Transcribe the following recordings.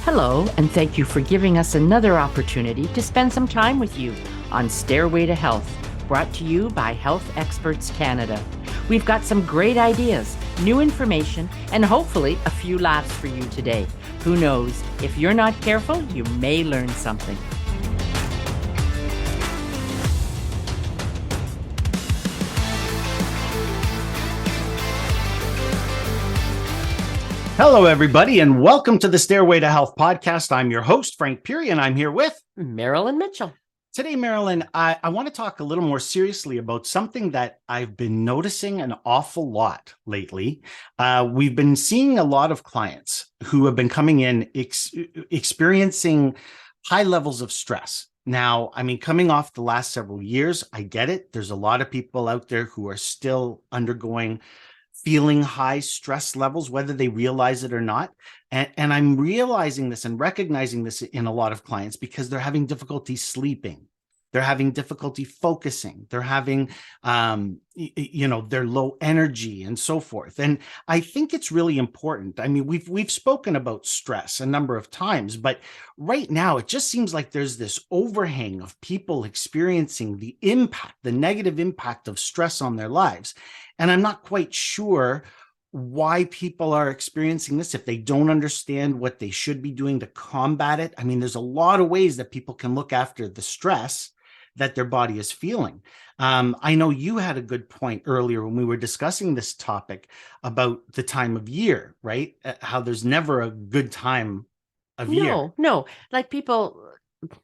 Hello, and thank you for giving us another opportunity to spend some time with you on Stairway to Health, brought to you by Health Experts Canada. We've got some great ideas, new information, and hopefully a few laughs for you today. Who knows, if you're not careful, you may learn something. Hello, everybody, and welcome to the Stairway to Health podcast. I'm your host, Frank Peary, and I'm here with Marilyn Mitchell. Today, Marilyn, I want to talk a little more seriously about something that I've been noticing an awful lot lately. We've been seeing a lot of clients who have been coming in experiencing high levels of stress. Now, I mean, coming off the last several years, I get it. There's a lot of people out there who are still feeling high stress levels, whether they realize it or not. And I'm realizing this and recognizing this in a lot of clients because they're having difficulty sleeping. They're having difficulty focusing. They're having, they're low energy and so forth. And I think it's really important. I mean, we've spoken about stress a number of times, but right now it just seems like there's this overhang of people experiencing the negative impact of stress on their lives. And I'm not quite sure why people are experiencing this if they don't understand what they should be doing to combat it. I mean, there's a lot of ways that people can look after the stress that their body is feeling. I know you had a good point earlier when we were discussing this topic about the time of year, right? How there's never a good time of year. No. Like people,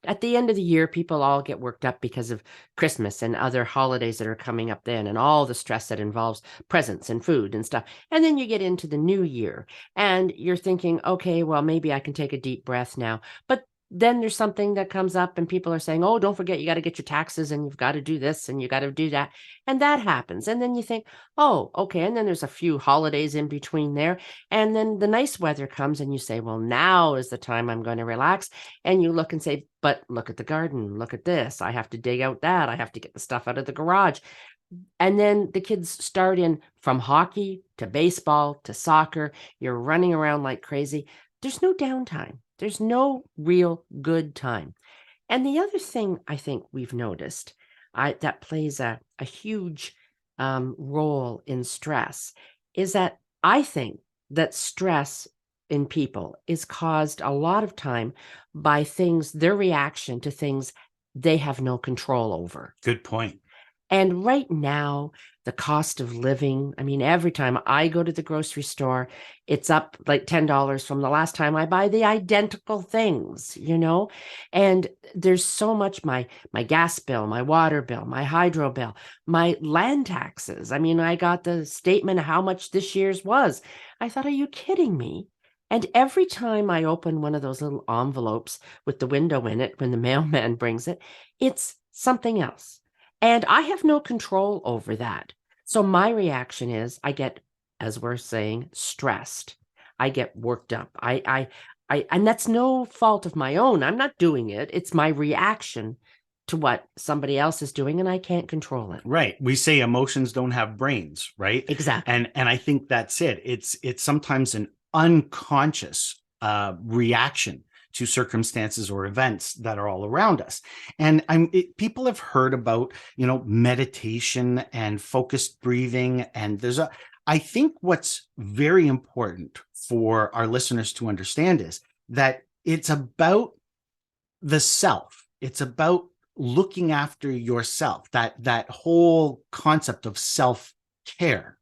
at the end of the year, people all get worked up because of Christmas and other holidays that are coming up then and all the stress that involves presents and food and stuff. And then you get into the new year and you're thinking, okay, well, maybe I can take a deep breath now. But then there's something that comes up and people are saying, oh, don't forget, you got to get your taxes and you've got to do this and you got to do that. And that happens. And then you think, oh, okay. And then there's a few holidays in between there. And then the nice weather comes and you say, well, now is the time I'm going to relax. And you look and say, but look at the garden. Look at this. I have to dig out that. I have to get the stuff out of the garage. And then the kids start in from hockey to baseball to soccer. You're running around like crazy. There's no downtime. There's no real good time. And the other thing I think we've noticed that plays a huge role in stress is that I think that stress in people is caused a lot of time by their reaction to things they have no control over. Good point. And right now, the cost of living, I mean, every time I go to the grocery store, it's up like $10 from the last time I buy the identical things, and there's so much, my gas bill, my water bill, my hydro bill, my land taxes. I mean, I got the statement of how much this year's was. I thought, are you kidding me? And every time I open one of those little envelopes with the window in it, when the mailman brings it, it's something else. And I have no control over that. So my reaction is I get, as we're saying, stressed. I get worked up. And that's no fault of my own. I'm not doing it. It's my reaction to what somebody else is doing, and I can't control it. Right. We say emotions don't have brains, right? Exactly. And I think that's it. It's sometimes an unconscious reaction to circumstances or events that are all around us. And people have heard about, meditation and focused breathing. And I think what's very important for our listeners to understand is that it's about the self. It's about looking after yourself, that whole concept of self-care.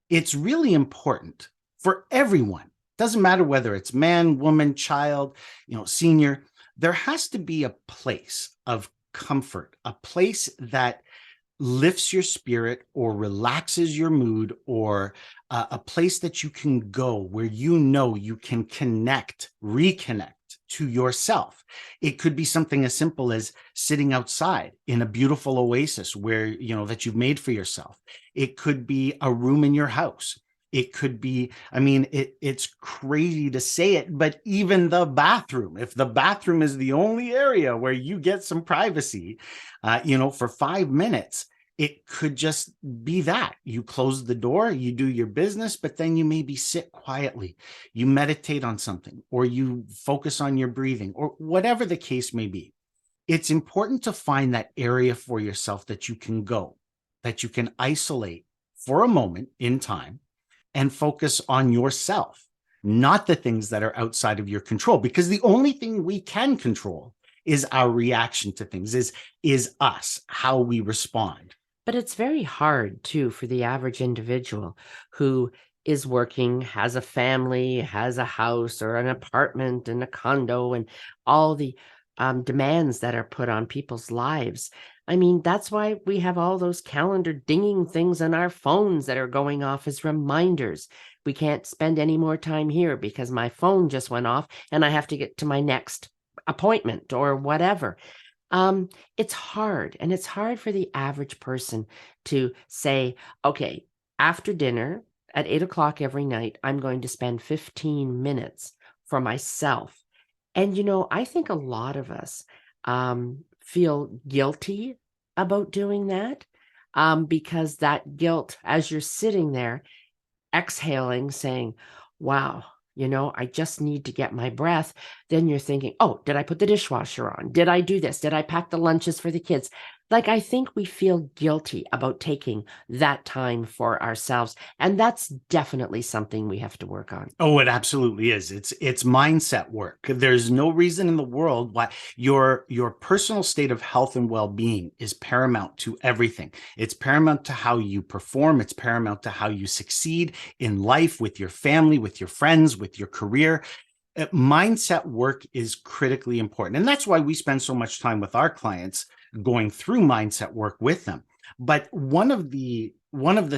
It's really important for everyone. Doesn't matter whether it's man, woman, child, senior. There has to be a place of comfort, a place that lifts your spirit or relaxes your mood, or a place that you can go where you can reconnect to yourself. It could be something as simple as sitting outside in a beautiful oasis where, that you've made for yourself. It could be a room in your house. It could be, it's crazy to say it, but even the bathroom, if the bathroom is the only area where you get some privacy, for 5 minutes, It could just be that you close the door, you do your business, but then you maybe sit quietly, you meditate on something, or you focus on your breathing, or whatever the case may be. It's important to find that area for yourself that you can go, that you can isolate for a moment in time and focus on yourself, not the things that are outside of your control, because the only thing we can control is our reaction to things, is us, how we respond. But it's very hard too for the average individual who is working, has a family, has a house or an apartment and a condo, and all the demands that are put on people's lives. I mean, that's why we have all those calendar dinging things on our phones that are going off as reminders. We can't spend any more time here because my phone just went off and I have to get to my next appointment or whatever. It's hard, and it's hard for the average person to say, okay, after dinner at 8 o'clock every night, I'm going to spend 15 minutes for myself. And, I think a lot of us feel guilty about doing that, because that guilt, as you're sitting there exhaling, saying, wow, I just need to get my breath. Then you're thinking, oh, did I put the dishwasher on? Did I do this? Did I pack the lunches for the kids? Like, I think we feel guilty about taking that time for ourselves. And that's definitely something we have to work on. Oh, it absolutely is. It's mindset work. There's no reason in the world why your personal state of health and well-being is paramount to everything. It's paramount to how you perform. It's paramount to how you succeed in life, with your family, with your friends, with your career. Mindset work is critically important. And that's why we spend so much time with our clients going through mindset work with them. But one of the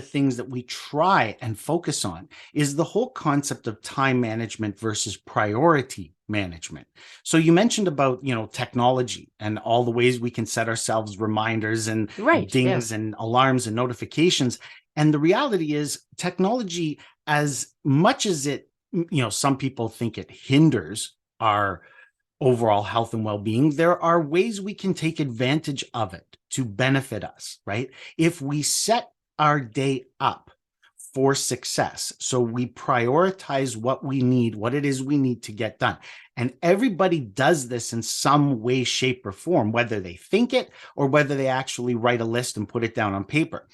things that we try and focus on is the whole concept of time management versus priority management. So you mentioned about, technology and all the ways we can set ourselves reminders and Right. dings Yeah. and alarms and notifications. And the reality is, technology, as much as it, some people think it hinders our overall health and well-being, there are ways we can take advantage of it to benefit us, right? If we set our day up for success, so we prioritize what we need, what it is we need to get done. And everybody does this in some way, shape, or form, whether they think it or whether they actually write a list and put it down on paper.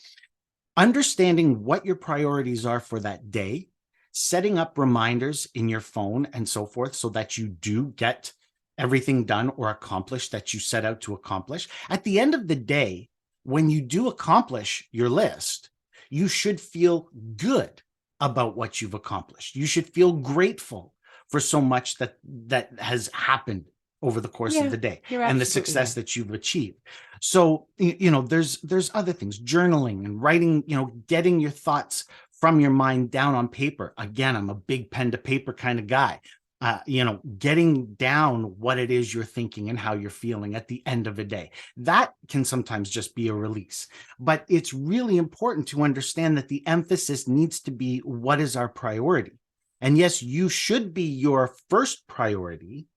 Understanding what your priorities are for that day, setting up reminders in your phone and so forth, so that you do get everything done or accomplished that you set out to accomplish. At the end of the day, when you do accomplish your list, you should feel good about what you've accomplished. You should feel grateful for so much that has happened over the course of Yeah, the day you're and the absolutely success right. that you've achieved. So, there's other things, journaling and writing, getting your thoughts from your mind down on paper. Again, I'm a big pen to paper kind of guy. Getting down what it is you're thinking and how you're feeling at the end of a day. That can sometimes just be a release. But it's really important to understand that the emphasis needs to be, what is our priority? And yes, you should be your first priority.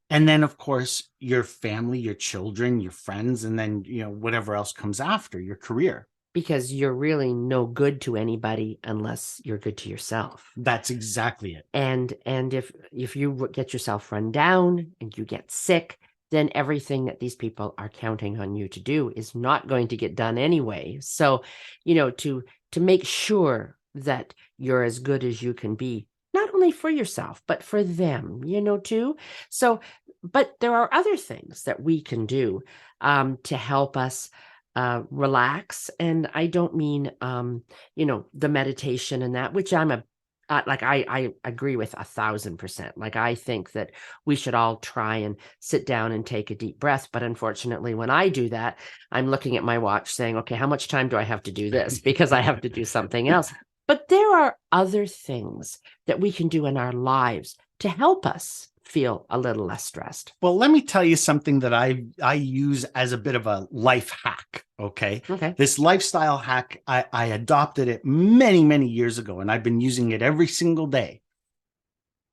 And then, of course, your family, your children, your friends, and then, whatever else comes after, your career. Because you're really no good to anybody unless you're good to yourself. That's exactly it. And if you get yourself run down and you get sick, then everything that these people are counting on you to do is not going to get done anyway. So, to make sure that you're as good as you can be, not only for yourself, but for them, too. So, but there are other things that we can do to help us relax. And I don't mean, the meditation and that, which I'm I agree with 1,000%. Like, I think that we should all try and sit down and take a deep breath. But unfortunately, when I do that, I'm looking at my watch saying, okay, how much time do I have to do this? Because I have to do something else. But there are other things that we can do in our lives to help us feel a little less stressed. Well, let me tell you something that I use as a bit of a life hack. Okay. Okay. This lifestyle hack, I adopted it many, many years ago, and I've been using it every single day.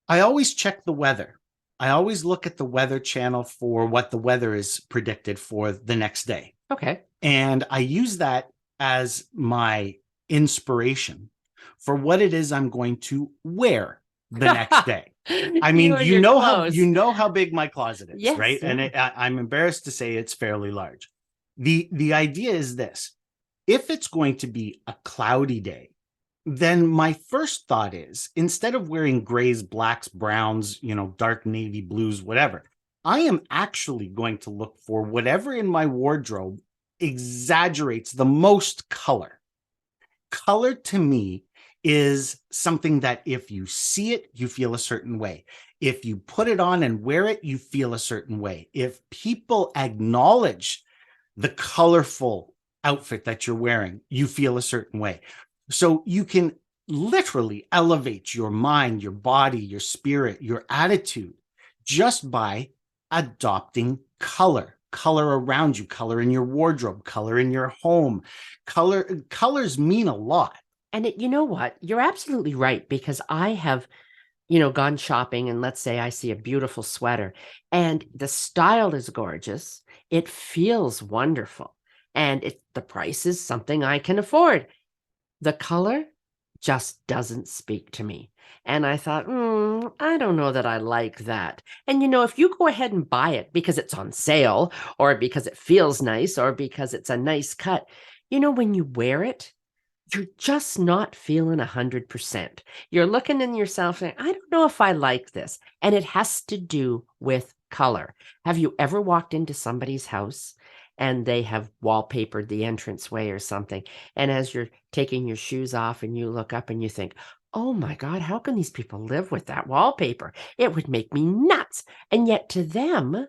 I always check the weather. I always look at the weather channel for what the weather is predicted for the next day. Okay. And I use that as my inspiration for what it is I'm going to wear the next day. I You mean, and your you clothes. know how big my closet is, right? Yes, And yeah. I'm embarrassed to say it's fairly large. The idea is this: if it's going to be a cloudy day, then my first thought is, instead of wearing grays, blacks, browns, dark navy blues, whatever, I am actually going to look for whatever in my wardrobe exaggerates the most color. Color to me is something that if you see it, you feel a certain way. If you put it on and wear it, you feel a certain way. If people acknowledge the colorful outfit that you're wearing, you feel a certain way. So you can literally elevate your mind, your body, your spirit, your attitude just by adopting color around you, color in your wardrobe, color in your home. Colors mean a lot. And you know what? You're absolutely right, because I have, gone shopping, and let's say I see a beautiful sweater and the style is gorgeous. It feels wonderful. And the price is something I can afford. The color just doesn't speak to me. And I thought, I don't know that I like that. And if you go ahead and buy it because it's on sale, or because it feels nice, or because it's a nice cut, when you wear it, you're just not feeling 100%. You're looking in yourself and I don't know if I like this. And it has to do with color. Have you ever walked into somebody's house and they have wallpapered the entranceway or something? And as you're taking your shoes off and you look up and you think, oh my God, how can these people live with that wallpaper? It would make me nuts. And yet to them,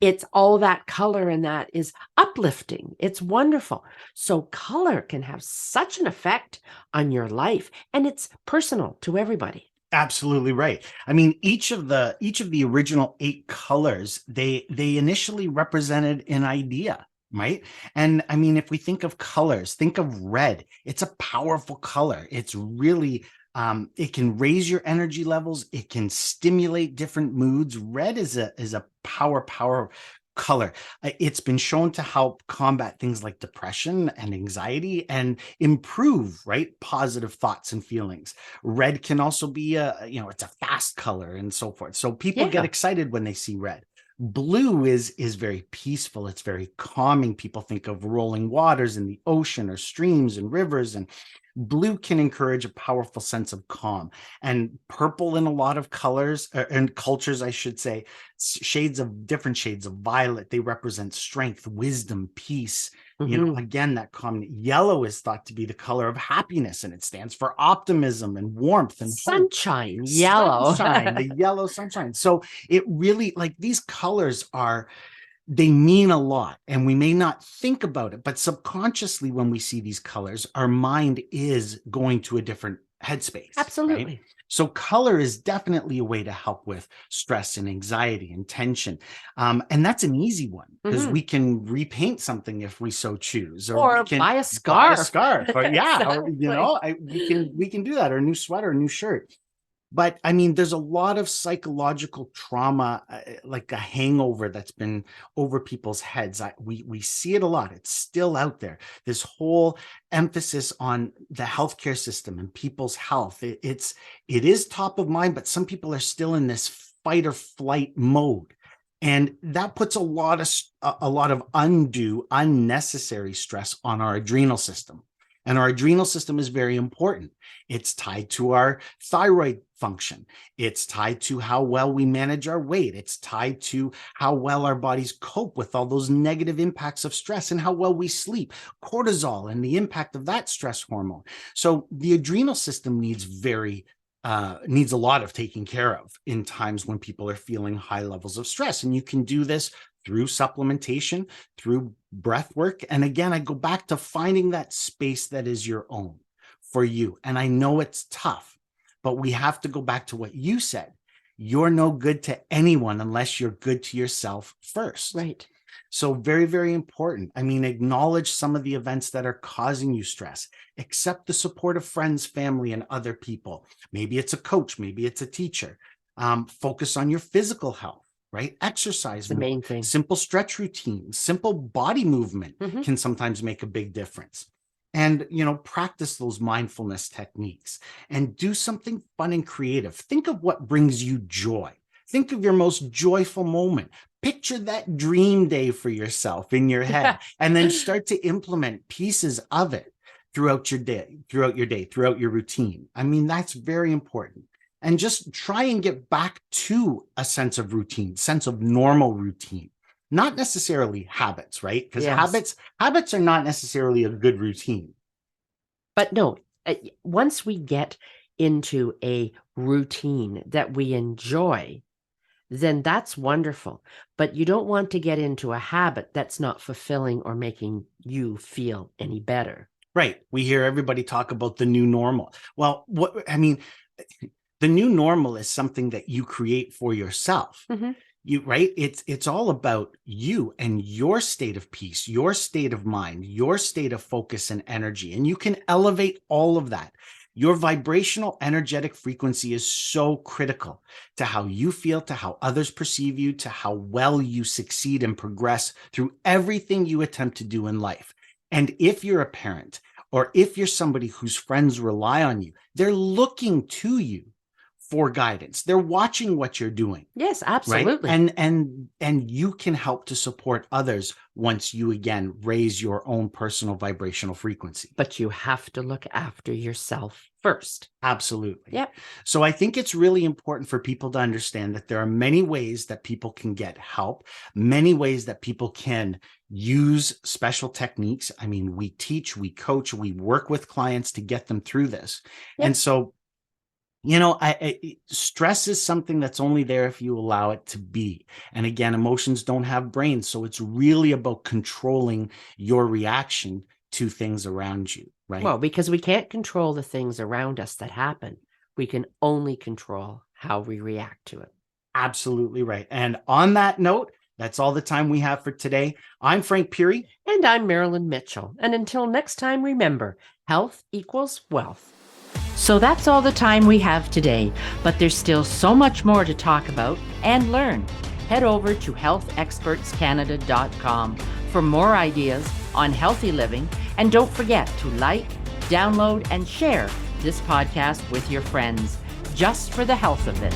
it's all that color, and that is uplifting. It's wonderful. So color can have such an effect on your life, and it's personal to everybody. Absolutely right. I mean, each of the original 8 colors, they initially represented an idea, right? And I mean, if we think of colors, think of red. It's a powerful color. It's really it can raise your energy levels. It can stimulate different moods. Red is a power color. It's been shown to help combat things like depression and anxiety and improve, right, positive thoughts and feelings. Red can also be it's a fast color and so forth. So people get Yeah. excited when they see red. Blue is very peaceful. It's very calming. People think of rolling waters in the ocean, or streams and rivers, and blue can encourage a powerful sense of calm. And purple, in a lot of colors and cultures, I should say, different shades of violet, they represent strength, wisdom, peace. Mhm. Again, that calm. Yellow is thought to be the color of happiness, and it stands for optimism and warmth and hope. Sunshine, yellow. Sunshine, the yellow sunshine. So it really, like, these colors they mean a lot, and we may not think about it, but subconsciously, when we see these colors, our mind is going to a different headspace, right? Absolutely. So color is definitely a way to help with stress and anxiety and tension. And that's an easy one, because Mhm. we can repaint something if we so choose, or we Or can buy a buy a scarf. scarf, or yeah, or Exactly. we can do that, or a new sweater, a new shirt. But I mean, there's a lot of psychological trauma, like a hangover that's been over people's heads. We see it a lot. It's still out there. This whole emphasis on the healthcare system and people's health. It is top of mind, but some people are still in this fight or flight mode. And that puts a lot of undue, unnecessary stress on our adrenal system. And our adrenal system is very important. It's tied to our thyroid function. It's tied to how well we manage our weight. It's tied to how well our bodies cope with all those negative impacts of stress, and how well we sleep, cortisol, and the impact of that stress hormone. So the adrenal system needs a lot of taking care of in times when people are feeling high levels of stress. And you can do this through supplementation, through breath work. And again, I go back to finding that space that is your own for you. And I know it's tough, but we have to go back to what you said. You're no good to anyone unless you're good to yourself first. Right. So very, very important. I mean, acknowledge some of the events that are causing you stress. Accept the support of friends, family, and other people. Maybe it's a coach, maybe it's a teacher. Focus on your physical health, right? Exercise It's the more. main thing. Simple stretch routines, simple body movement can sometimes make a big difference. And, practice those mindfulness techniques and do something fun and creative. Think of what brings you joy. Think of your most joyful moment. Picture that dream day for yourself in your head, and then start to implement pieces of it throughout your day, throughout your routine. I mean, that's very important. And just try and get back to a sense of routine, sense of normal routine. Not necessarily habits, right? Because Yes. habits are not necessarily a good routine. But no, once we get into a routine that we enjoy, then that's wonderful. But you don't want to get into a habit that's not fulfilling or making you feel any better. Right. We hear everybody talk about the new normal. Well, the new normal is something that you create for yourself. Right? It's all about you and your state of peace, your state of mind, your state of focus and energy. And you can elevate all of that. Your vibrational energetic frequency is so critical to how you feel, to how others perceive you, to how well you succeed and progress through everything you attempt to do in life. And if you're a parent, or if you're somebody whose friends rely on you, they're looking to you for guidance. They're watching what you're doing. Yes, Right. absolutely. And you can help to support others once you again raise your own personal vibrational frequency. But you have to look after yourself first. Absolutely. Yep. So I think it's really important for people to understand that there are many ways that people can get help, many ways that people can use special techniques. I mean, we teach, we coach, we work with clients to get them through this. Yep. And so stress is something that's only there if you allow it to be. And again, emotions don't have brains. So it's really about controlling your reaction to things around you, right? Well, because we can't control the things around us that happen. We can only control how we react to it. Absolutely right. And on that note, that's all the time we have for today. I'm Frank Peary. And I'm Marilyn Mitchell. And until next time, remember, health equals wealth. So that's all the time we have today, but there's still so much more to talk about and learn. Head over to healthexpertscanada.com for more ideas on healthy living, and don't forget to like, download, and share this podcast with your friends, just for the health of it.